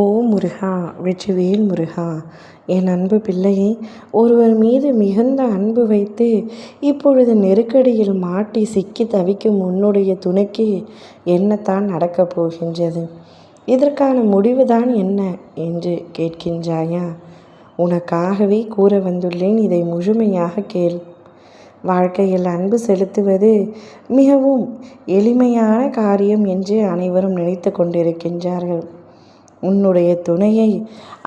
ஓ முருகா! வெற்றிவேல் முருகா! என் அன்பு பிள்ளையே, ஒருவர் மீது மிகுந்த அன்பு வைத்து இப்பொழுது நெருக்கடியில் மாட்டி சிக்கி தவிக்கும் உன்னுடைய துணைக்கு என்னத்தான் நடக்கப் போகின்றது? இதற்கான முடிவுதான் என்ன என்று கேட்கின்றாயா? உனக்காகவே கூற வந்துள்ளேன், இதை முழுமையாக கேள். வாழ்க்கையில் அன்பு செலுத்துவது மிகவும் எளிமையான காரியம் என்று அனைவரும் நினைத்து கொண்டிருக்கின்றார்கள். உன்னுடைய துணையை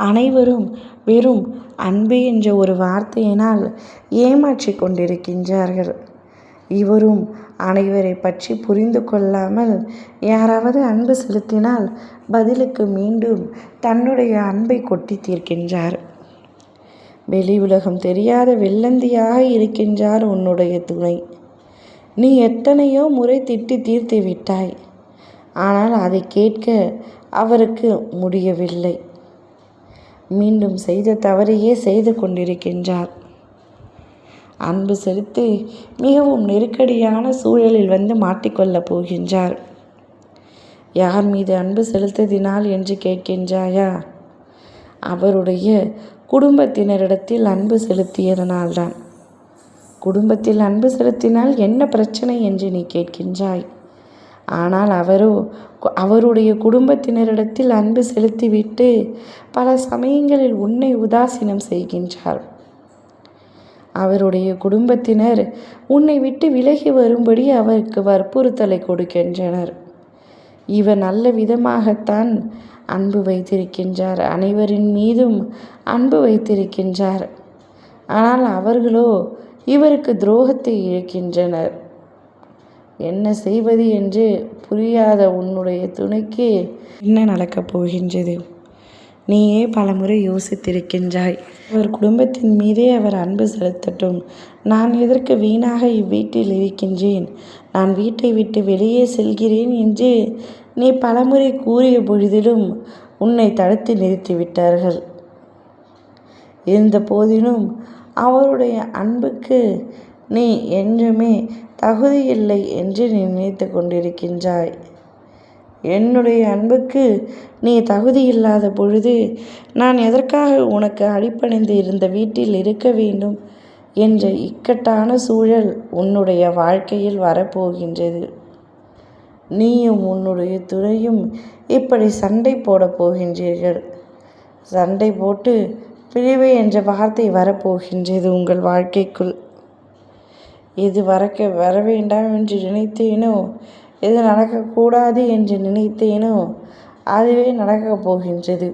அனைவரும் வெறும் அன்பு என்ற ஒரு வார்த்தையினால் ஏமாற்றி கொண்டிருக்கின்றார்கள். இவரும் அனைவரை பற்றி புரிந்து கொள்ளாமல் யாராவது அன்பு செலுத்தினால் பதிலுக்கு மீண்டும் தன்னுடைய அன்பை கொட்டி தீர்க்கின்றார். வெளி உலகம் தெரியாத வெள்ளந்தியாக இருக்கின்றார் உன்னுடைய துணை. நீ எத்தனையோ முறை திட்டி தீர்த்து விட்டாய், ஆனால் அதை கேட்க அவருக்கு முடியவில்லை. மீண்டும் செய்த தவறையே செய்து கொண்டிருக்கின்றார். அன்பு செலுத்தி மிகவும் நெருக்கடியான சூழலில் வந்து மாட்டிக்கொள்ளப் போகின்றார். யார் மீது அன்பு செலுத்தினால் என்று கேட்கின்றாயா? அவருடைய குடும்பத்தினரிடத்தில் அன்பு செலுத்தியதனால்தான். குடும்பத்தில் அன்பு செலுத்தினால் என்ன பிரச்சனை என்று நீ கேட்கின்றாய். ஆனால் அவருடைய குடும்பத்தினரிடத்தில் அன்பு செலுத்திவிட்டு பல சமயங்களில் உன்னை உதாசீனம் செய்கின்றார். அவருடைய குடும்பத்தினர் உன்னை விட்டு விலகி வரும்படி அவருக்கு வற்புறுத்தலை கொடுக்கின்றனர். இவர் நல்ல விதமாகத்தான் அன்பு வைத்திருக்கின்றார், அனைவரின் மீதும் அன்பு வைத்திருக்கின்றார். ஆனால் அவர்களோ இவருக்கு துரோகத்தை இழைக்கின்றனர். என்ன செய்வது என்று புரியாத உன்னுடைய துணைக்கு என்ன நடக்கப் போகின்றது? நீயே பலமுறை யோசித்திருக்கின்றாய். அவர் குடும்பத்தின் மீதே அவர் அன்பு செலுத்தட்டும், நான் எதற்கு வீணாக இவ்வீட்டில் இருக்கின்றேன், நான் வீட்டை விட்டு வெளியே செல்கிறேன் என்று நீ பலமுறை கூறிய பொழுதிலும் உன்னை தடுத்து நிறுத்திவிட்டார்கள். இருந்த போதிலும் அவருடைய அன்புக்கு நீ என்றுமே தகுதியில்லை என்று நீ நினைத்து கொண்டிருக்கின்றாய். என்னுடைய அன்புக்கு நீ தகுதியில்லாத பொழுது நான் எதற்காக உனக்கு அடிபணிந்து இருந்த வீட்டில் இருக்க வேண்டும் என்ற இக்கட்டான சூழல் உன்னுடைய வாழ்க்கையில் வரப்போகின்றது. நீயும் உன்னுடைய துணையும் இப்படி சண்டை போட போகின்றீர்கள். சண்டை போட்டு பிரிவு என்ற வார்த்தை வரப்போகின்றது உங்கள் வாழ்க்கைக்குள். எது வர வேண்டாம் என்று நினைத்தேனோ, எது நடக்கக்கூடாது என்று நினைத்தேனோ அதுவே நடக்கப் போகின்றது.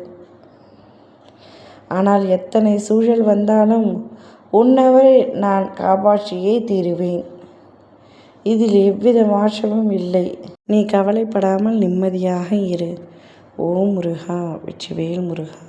ஆனால் எத்தனை சூழல் வந்தாலும் உன்னவரை நான் காப்பாற்றியே தீருவேன். இதில் எவ்வித மாற்றமும் இல்லை. நீ கவலைப்படாமல் நிம்மதியாக இரு. ஓ முருகா! வெற்றிவேல் முருகா!